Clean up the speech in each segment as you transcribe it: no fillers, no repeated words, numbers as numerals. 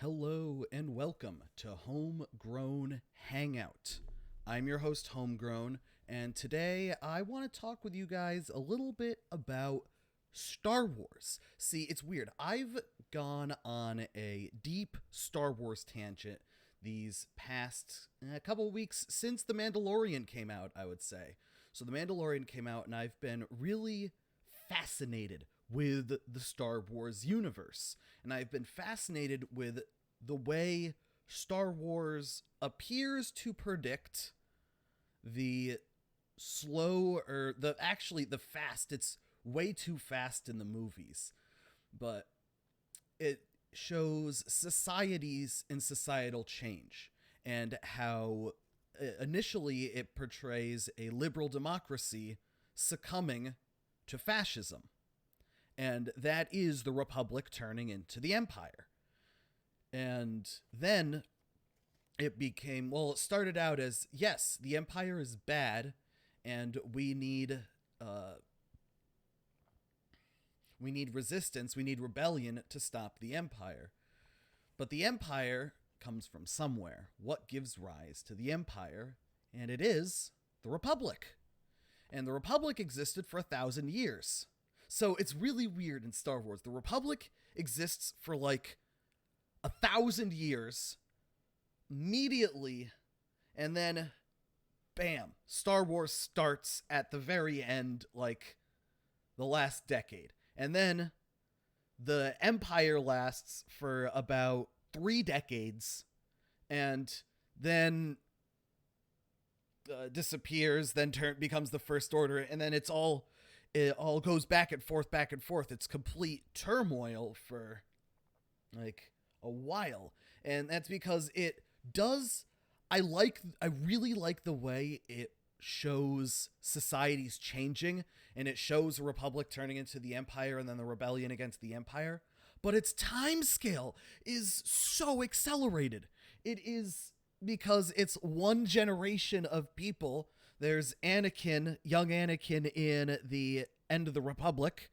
Hello and welcome to Homegrown Hangout. I'm your host, Homegrown, and today I want to talk with you guys a little bit about Star Wars. See, it's weird. I've gone on a deep Star Wars tangent these past couple of weeks since The Mandalorian came out, I would say. So, The Mandalorian came out, and I've been really fascinated with the Star Wars universe. And I've been fascinated with the way Star Wars appears to predict the slow or the fast. It's way too fast in the movies. But it shows societies and societal change and how initially it portrays a liberal democracy succumbing to fascism. And that is the Republic turning into the Empire. And then it became, well, it started out as, yes, the Empire is bad, and we need resistance, we need rebellion to stop the Empire. But the Empire comes from somewhere. What gives rise to the Empire? And it is the Republic. And the Republic existed for 1,000 years. So it's really weird in Star Wars. The Republic exists for like 1,000 years immediately, and then bam, Star Wars starts at the very end, like the last decade. And then the Empire lasts for about 3 decades, and then disappears, then becomes the First Order, and then it all goes back and forth, back and forth. It's complete turmoil for like a while, and that's because it does. I really like the way it shows societies changing, and it shows a republic turning into the Empire and then the rebellion against the Empire. But its time scale is so accelerated. It is because it's one generation of people. There's Anakin, young Anakin in the end of the Republic.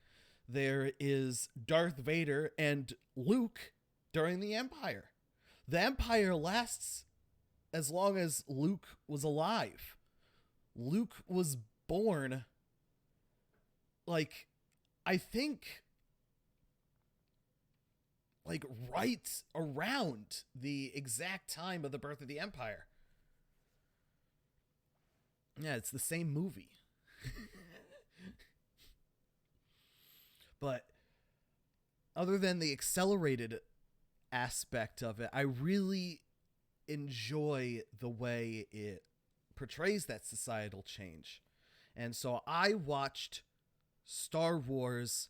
There is Darth Vader and Luke during the Empire. The Empire lasts as long as Luke was alive. Luke was born, like, I think, like right around the exact time of the birth of the Empire. Yeah, it's the same movie. But other than the accelerated aspect of it, I really enjoy the way it portrays that societal change. And so I watched Star Wars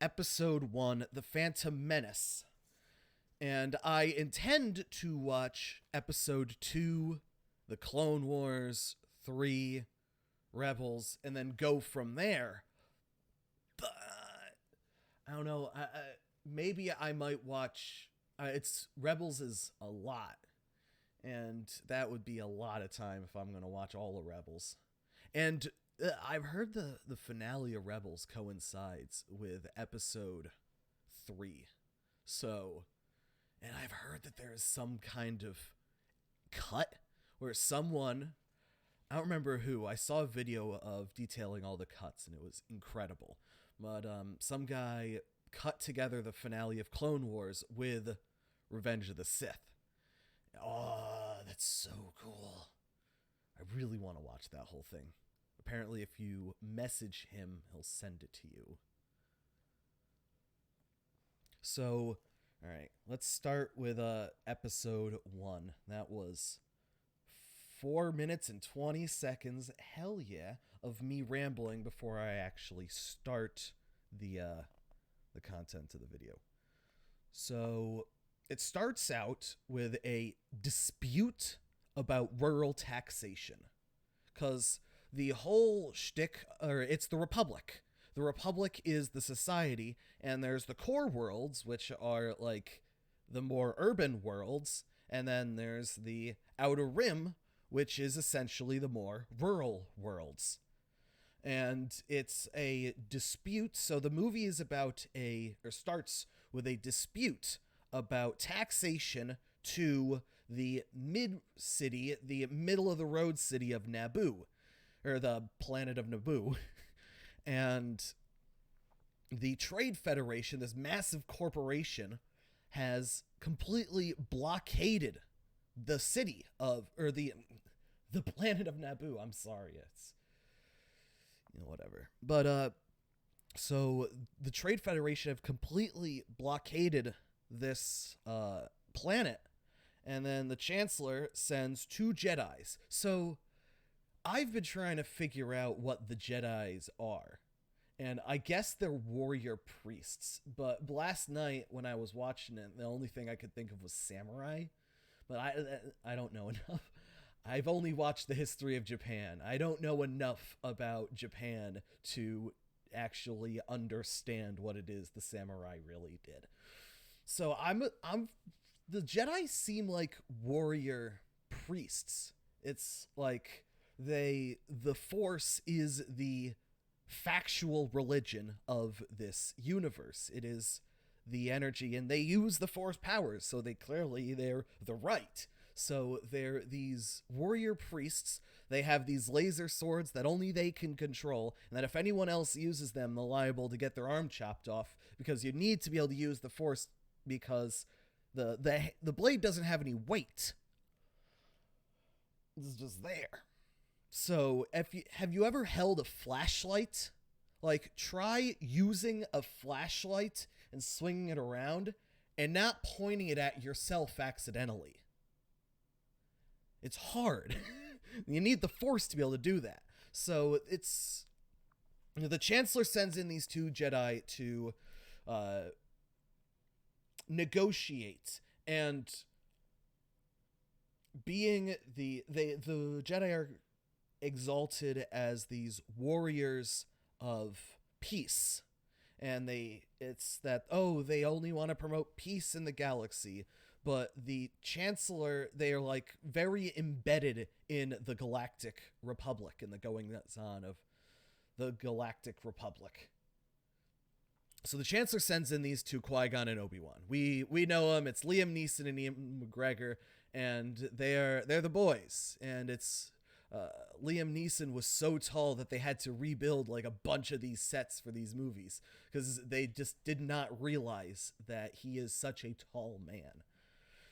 Episode 1, The Phantom Menace. And I intend to watch Episode 2, The Clone Wars, 3, Rebels, and then go from there. But I don't know. Maybe I might watch. It's Rebels is a lot, and that would be a lot of time if I'm going to watch all of Rebels. And I've heard the finale of Rebels coincides with Episode 3, so, and I've heard that there is some kind of cut where someone, I don't remember who, I saw a video of detailing all the cuts, and it was incredible. But some guy cut together the finale of Clone Wars with Revenge of the Sith. Oh, that's so cool. I really want to watch that whole thing. Apparently, if you message him, he'll send it to you. So, all right, let's start with episode 1. That was 4 minutes and 20 seconds, hell yeah, of me rambling before I actually start the content of the video. So it starts out with a dispute about rural taxation, because the whole shtick, or it's the Republic. The Republic is the society, and there's the core worlds, which are like the more urban worlds, and then there's the Outer Rim, which is essentially the more rural worlds. And it's a dispute. So the movie is about starts with a dispute about taxation to the mid-city, the middle-of-the-road city of Naboo, or the planet of Naboo. And the Trade Federation, this massive corporation, has completely blockaded the city of, or the planet of Naboo. I'm sorry, it's, whatever. But so the Trade Federation have completely blockaded this planet, and then the Chancellor sends 2 Jedis. So I've been trying to figure out what the Jedis are. And I guess they're warrior priests. But last night when I was watching it, the only thing I could think of was samurai. But I don't know enough. I've only watched the history of Japan. I don't know enough about Japan to actually understand what it is the samurai really did. So the Jedi seem like warrior priests. It's like the Force is the factual religion of this universe. It is the energy, and they use the Force powers, so they're the right. So they're these warrior priests. They have these laser swords that only they can control, and that if anyone else uses them, they're liable to get their arm chopped off, because you need to be able to use the Force, because the blade doesn't have any weight. It's just there. So, have you ever held a flashlight? Like, try using a flashlight and swinging it around and not pointing it at yourself accidentally. It's hard. You need the Force to be able to do that. So, it's... the Chancellor sends in these 2 Jedi to negotiate, and being the Jedi are exalted as these warriors of peace, and they only want to promote peace in the galaxy. But the Chancellor, they are like very embedded in the Galactic Republic and the goings on of the Galactic Republic. So the Chancellor sends in these 2, Qui-Gon and Obi-Wan. We know them. It's Liam Neeson and Ian McGregor, and they're the boys. And it's Liam Neeson was so tall that they had to rebuild like a bunch of these sets for these movies, because they just did not realize that he is such a tall man.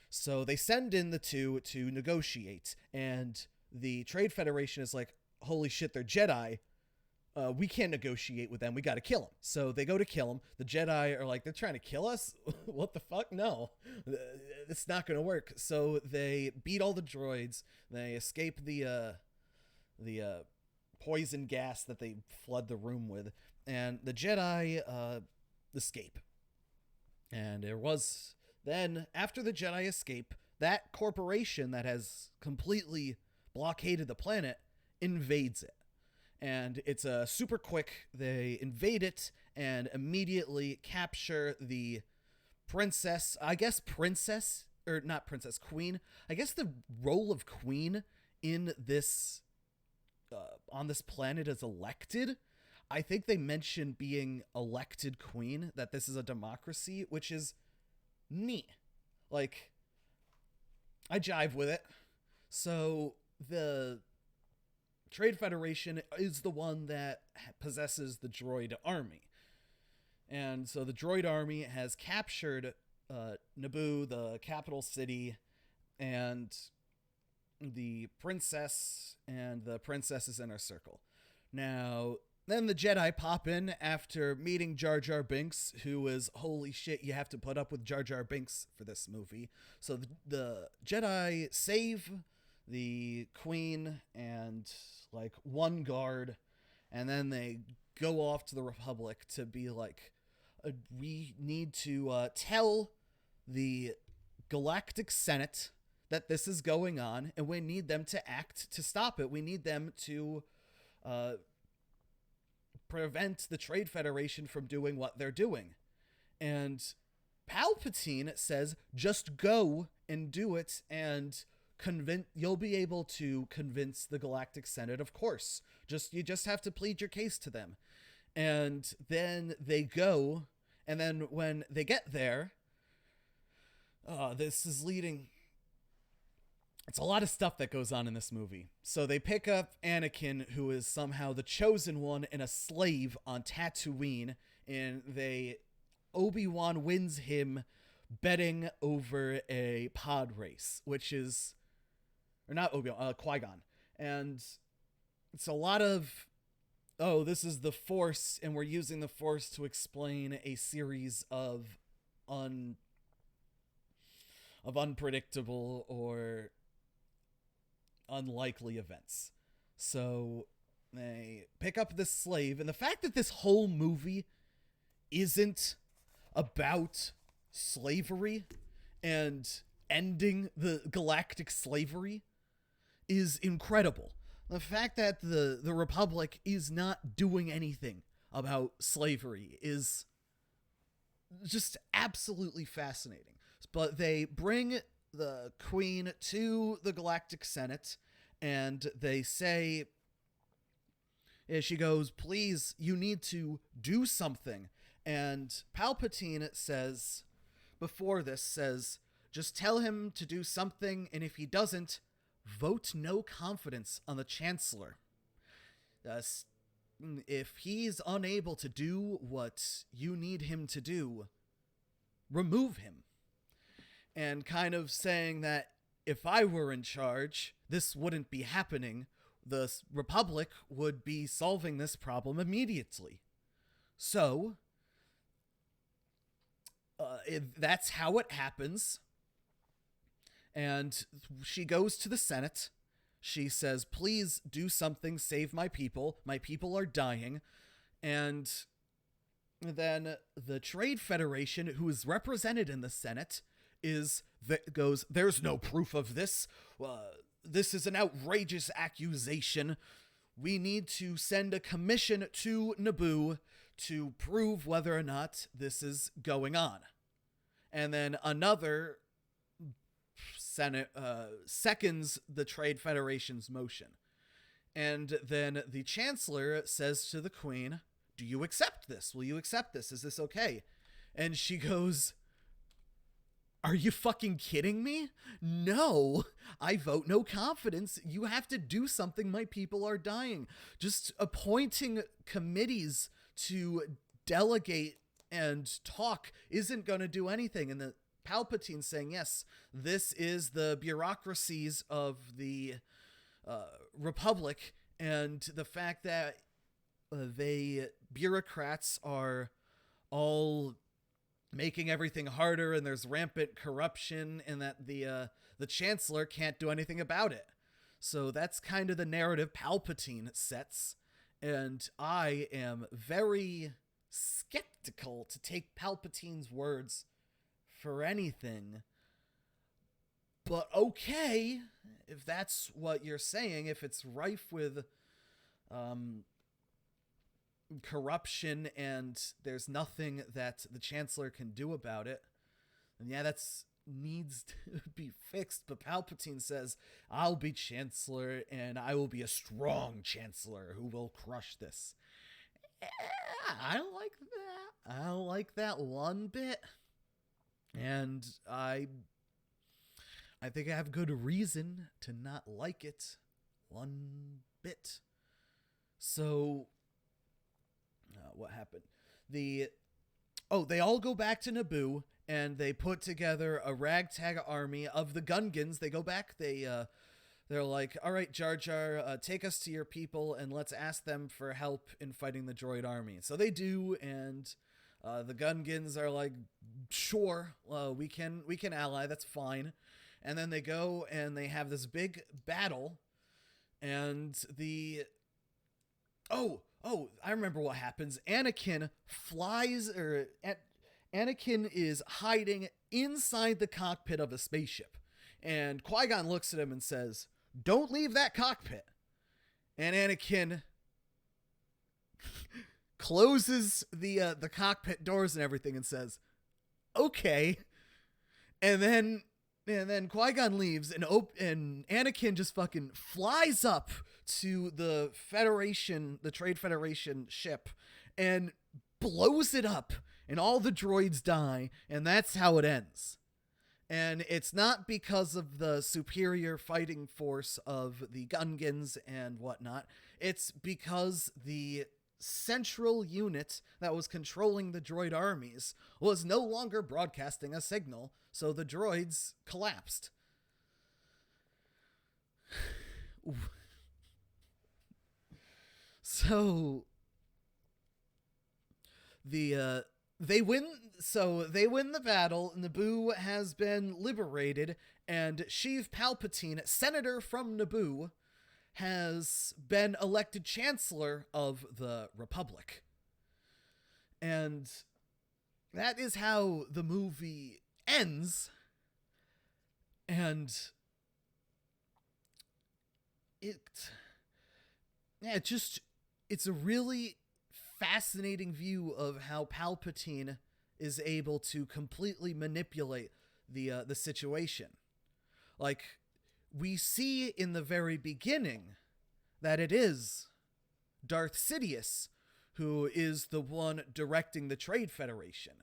So they send in the 2 to negotiate, and the Trade Federation is like, holy shit, they're Jedi. We can't negotiate with them. We got to kill them. So they go to kill them. The Jedi are like, they're trying to kill us? What the fuck? No, it's not going to work. So they beat all the droids. They escape the poison gas that they flood the room with. And the Jedi escape. And there was... then, after the Jedi escape, that corporation that has completely blockaded the planet invades it. And it's super quick. They invade it and immediately capture the princess. I guess princess, or not princess, queen. I guess the role of queen in this, on this planet is elected. I think they mention being elected queen, that this is a democracy, which is neat. Like, I jive with it. So the Trade Federation is the one that possesses the droid army. And so the droid army has captured Naboo, the capital city, and the princess and the princess's inner circle. Now, then the Jedi pop in after meeting Jar Jar Binks, who is, holy shit, you have to put up with Jar Jar Binks for this movie. So the Jedi save the queen and like one guard, and then they go off to the Republic to be like, we need to tell the Galactic Senate that this is going on, and we need them to act to stop it. We need them to prevent the Trade Federation from doing what they're doing. And Palpatine says, just go and do it, and you'll be able to convince the Galactic Senate, of course. You just have to plead your case to them. And then they go, and then when they get there, This is leading. It's a lot of stuff that goes on in this movie. So they pick up Anakin, who is somehow the chosen one and a slave on Tatooine, and Obi-Wan wins him betting over a pod race, which is, or not Obi-Wan, Qui-Gon. And it's a lot of, oh, this is the Force, and we're using the Force to explain a series of unpredictable or unlikely events. So they pick up this slave, and the fact that this whole movie isn't about slavery and ending the galactic slavery is incredible. The fact that the Republic is not doing anything about slavery is just absolutely fascinating. But they bring the Queen to the Galactic Senate, and they say, she goes, please, you need to do something. And Palpatine says, just tell him to do something, and if he doesn't, vote no confidence on the Chancellor. If he's unable to do what you need him to do, remove him. And kind of saying that if I were in charge, this wouldn't be happening. The Republic would be solving this problem immediately. So, that's how it happens. And she goes to the Senate. She says, please do something, save my people. My people are dying. And then the Trade Federation, who is represented in the Senate, goes, there's no proof of this. This is an outrageous accusation. We need to send a commission to Naboo to prove whether or not this is going on. And then another Senate seconds the Trade Federation's motion. And then the Chancellor says to the Queen, do you accept this? Will you accept this? Is this okay? And she goes, are you fucking kidding me? No, I vote no confidence. You have to do something. My people are dying. Just appointing committees to delegate and talk isn't going to do anything. And the Palpatine saying, yes, this is the bureaucracies of the Republic, and the fact that bureaucrats are all making everything harder, and there's rampant corruption, and that the Chancellor can't do anything about it. So that's kind of the narrative Palpatine sets, and I am very skeptical to take Palpatine's words for anything. But okay, if that's what you're saying, if it's rife with corruption and there's nothing that the Chancellor can do about it, then yeah, that's needs to be fixed. But Palpatine says, I'll be Chancellor, and I will be a strong Chancellor who will crush this. I don't like that. I don't like that one bit. And I think I have good reason to not like it one bit. So, what happened? They all go back to Naboo, and they put together a ragtag army of the Gungans. They go back, they're like, all right, Jar Jar, take us to your people, and let's ask them for help in fighting the droid army. So they do, and the Gungans are like, sure, we can ally, that's fine. And then they go and they have this big battle, and I remember what happens. Anakin is hiding inside the cockpit of a spaceship, and Qui-Gon looks at him and says, don't leave that cockpit. And Anakin closes the cockpit doors and everything and says, okay. And then Qui-Gon leaves, and Anakin just fucking flies up to the Trade Federation ship, and blows it up, and all the droids die, and that's how it ends. And it's not because of the superior fighting force of the Gungans and whatnot. It's because the central unit that was controlling the droid armies was no longer broadcasting a signal, so the droids collapsed. So they win. So they win the battle. Naboo has been liberated, and Sheev Palpatine, senator from Naboo, has been elected Chancellor of the Republic. And that is how the movie ends. And it's a really fascinating view of how Palpatine is able to completely manipulate the situation. Like, we see in the very beginning that it is Darth Sidious who is the one directing the Trade Federation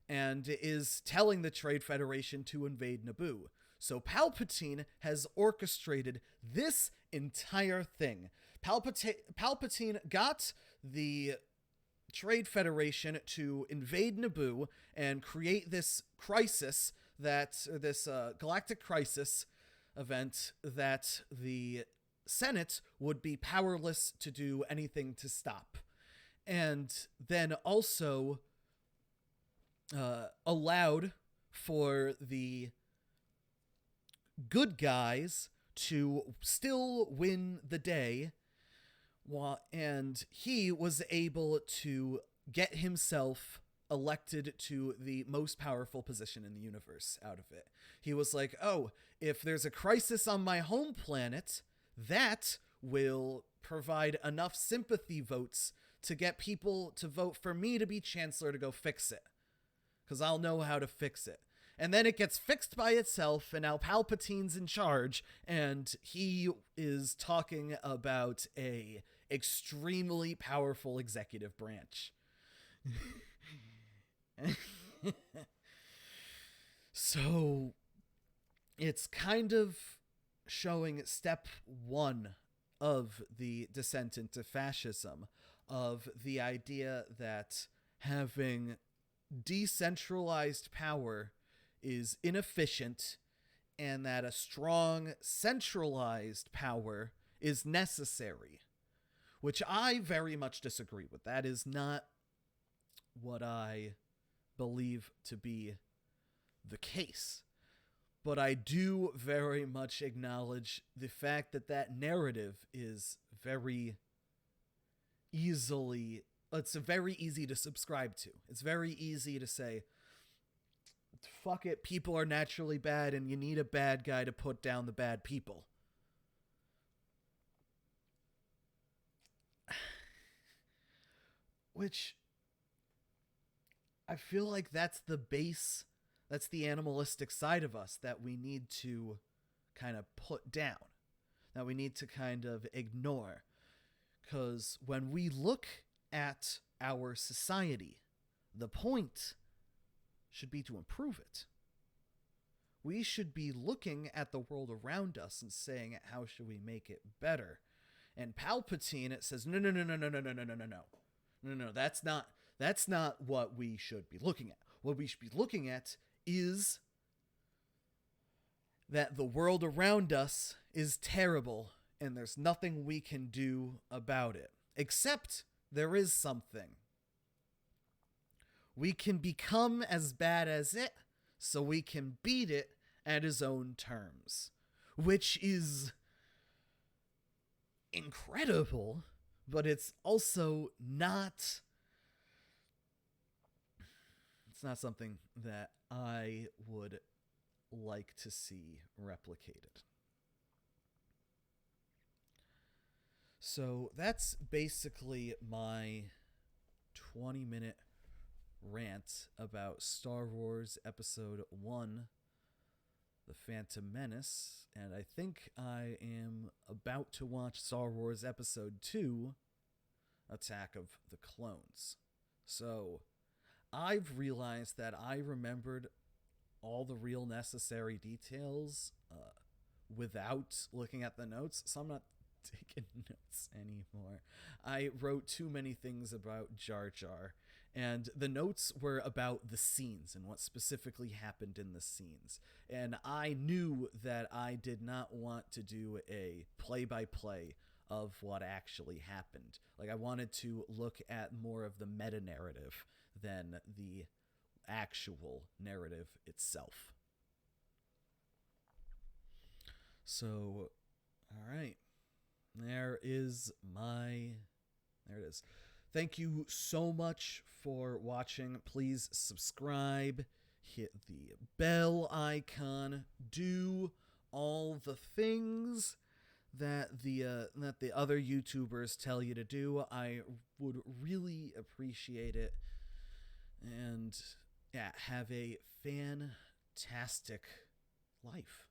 and is telling the Trade Federation to invade Naboo. So Palpatine has orchestrated this entire thing. Palpatine got the Trade Federation to invade Naboo and create this crisis, this galactic crisis event that the Senate would be powerless to do anything to stop. And then also allowed for the good guys to still win the day, and he was able to get himself elected to the most powerful position in the universe out of it. He was like, oh, if there's a crisis on my home planet, that will provide enough sympathy votes to get people to vote for me to be Chancellor to go fix it, because I'll know how to fix it. And then it gets fixed by itself, and now Palpatine's in charge, and he is talking about a extremely powerful executive branch. So it's kind of showing step one of the descent into fascism, of the idea that having decentralized power is inefficient and that a strong centralized power is necessary, which I very much disagree with. That is not what I believe to be the case. But I do very much acknowledge the fact that that narrative is very easily, it's very easy to subscribe to. It's very easy to say, fuck it, people are naturally bad and you need a bad guy to put down the bad people. Which I feel like that's the base, that's the animalistic side of us that we need to kind of put down, that we need to kind of ignore. Because when we look at our society, the point should be to improve it. We should be looking at the world around us and saying, how should we make it better? And Palpatine says, no, that's not what we should be looking at. What we should be looking at is that the world around us is terrible and there's nothing we can do about it. Except there is something. We can become as bad as it, so we can beat it at his own terms. Which is incredible, but it's also not... It's not something that I would like to see replicated. So that's basically my 20-minute rant about Star Wars Episode 1, The Phantom Menace, and I think I am about to watch Star Wars Episode 2, Attack of the Clones. So I've realized that I remembered all the real necessary details without looking at the notes, so I'm not taking notes anymore. I wrote too many things about Jar Jar, and the notes were about the scenes and what specifically happened in the scenes. And I knew that I did not want to do a play by play of what actually happened. Like, I wanted to look at more of the meta narrative than the actual narrative itself. So, all right. There is my. There it is. Thank you so much for watching. Please subscribe, hit the bell icon, do all the things that the other YouTubers tell you to do. I would really appreciate it. And yeah, have a fantastic life.